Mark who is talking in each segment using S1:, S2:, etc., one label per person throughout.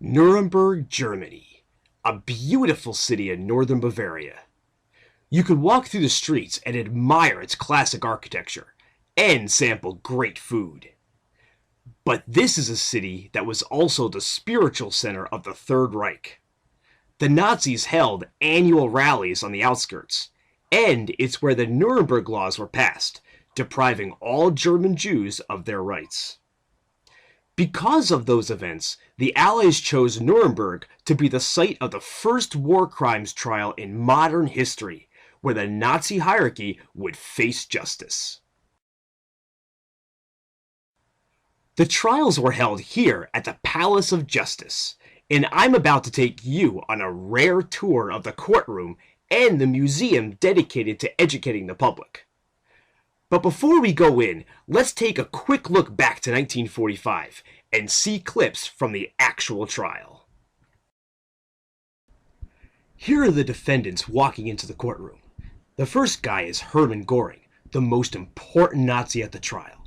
S1: Nuremberg Germany, a beautiful city in northern Bavaria. You could walk through the streets and admire its classic architecture, and sample great food. But this is a city that was also the spiritual center of the Third Reich. The Nazis held annual rallies on the outskirts, and it's where the Nuremberg laws were passed, depriving all German Jews of their rights. Because of those events, the Allies chose Nuremberg to be the site of the first war crimes trial in modern history, where the Nazi hierarchy would face justice. The trials were held here at the Palace of Justice, and I'm about to take you on a rare tour of the courtroom and the museum dedicated to educating the public. But before we go in, let's take a quick look back to 1945 and see clips from the actual trial. Here are the defendants walking into the courtroom. The first guy is Hermann Goering, the most important Nazi at the trial.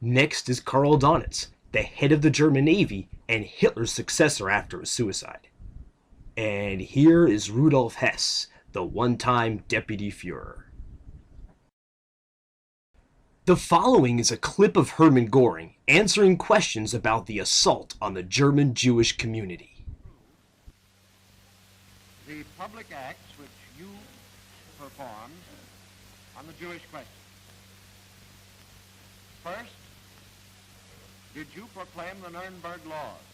S1: Next is Karl Donitz, the head of the German Navy and Hitler's successor after his suicide. And here is Rudolf Hess, the one-time Deputy Führer. The following is a clip of Hermann Goering answering questions about the assault on the German Jewish community.
S2: The public acts which you performed on the Jewish question. First, did you proclaim the Nuremberg laws?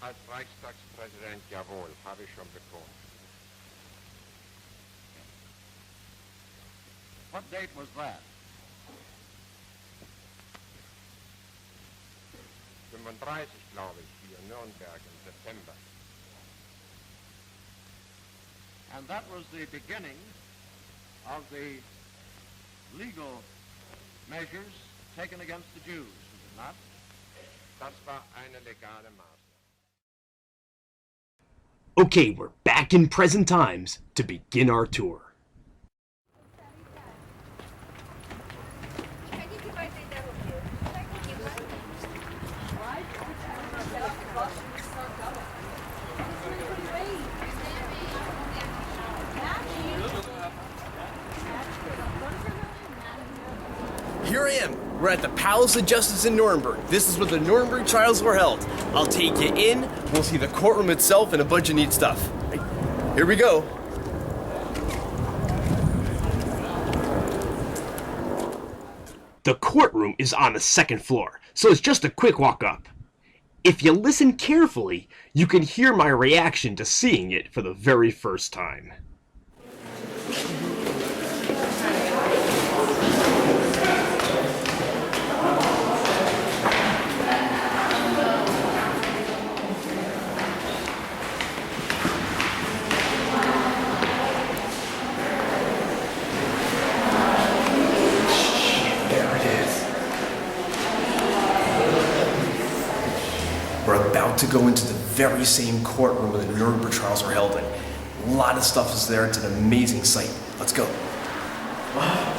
S3: Als Reichstagspräsident, jawohl, habe ich schon bekommen.
S2: What date was that?
S3: 35, glaube ich, hier in Nürnberg im September.
S2: And that was the beginning of the legal measures taken against the Jews, was it not?
S3: Das war eine legale Maßnahme.
S1: Okay, we're back in present times to begin our tour. Here I am. We're at the Palace of Justice in Nuremberg. This is where the Nuremberg trials were held. I'll take you in, we'll see the courtroom itself and a bunch of neat stuff. Here we go. The courtroom is on the second floor, so it's just a quick walk up. If you listen carefully, you can hear my reaction to seeing it for the very first time. We're about to go into the very same courtroom where the Nuremberg trials were held in. A lot of stuff is there. It's an amazing sight. Let's go. Wow.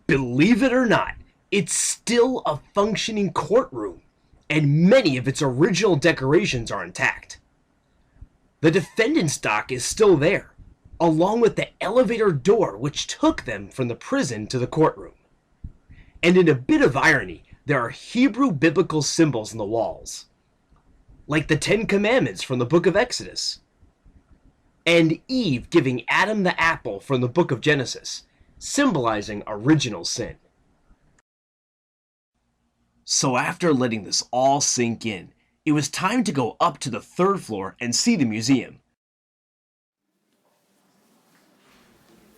S1: Believe it or not, it's still a functioning courtroom, and many of its original decorations are intact. The defendant's dock is still there, along with the elevator door which took them from the prison to the courtroom. And in a bit of irony, there are Hebrew biblical symbols on the walls, like the Ten Commandments from the book of Exodus, and Eve giving Adam the apple from the book of Genesis, symbolizing original sin. So after letting this all sink in, it was time to go up to the third floor and see the museum.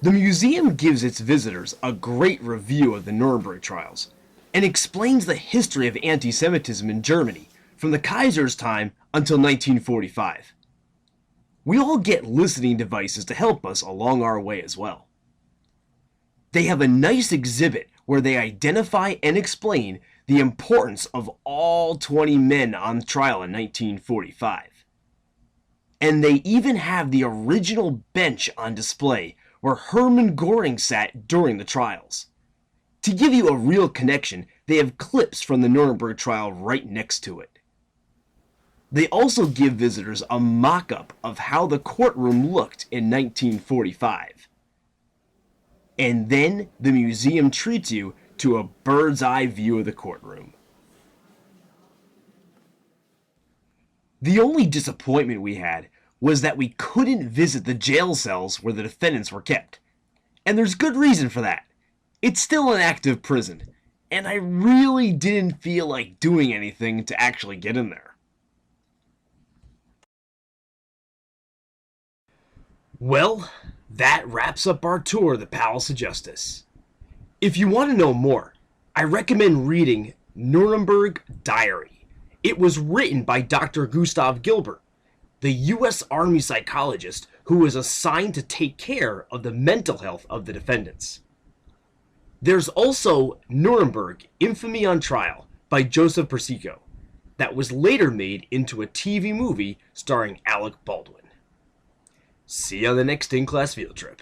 S1: The museum gives its visitors a great review of the Nuremberg trials and explains the history of anti-Semitism in Germany from the Kaiser's time until 1945. We all get listening devices to help us along our way as well. They have a nice exhibit where they identify and explain the importance of all 20 men on trial in 1945. And they even have the original bench on display where Hermann Goering sat during the trials. To give you a real connection, they have clips from the Nuremberg trial right next to it. They also give visitors a mock-up of how the courtroom looked in 1945. And then the museum treats you to a bird's-eye view of the courtroom. The only disappointment we had was that we couldn't visit the jail cells where the defendants were kept. And there's good reason for that. It's still an active prison, and I really didn't feel like doing anything to actually get in there. Well, that wraps up our tour of the Palace of Justice. If you want to know more, I recommend reading Nuremberg Diary. It was written by Dr. Gustav Gilbert, the U.S. Army psychologist who was assigned to take care of the mental health of the defendants. There's also Nuremberg, Infamy on Trial by Joseph Persico, that was later made into a TV movie starring Alec Baldwin. See you on the next in-class field trip.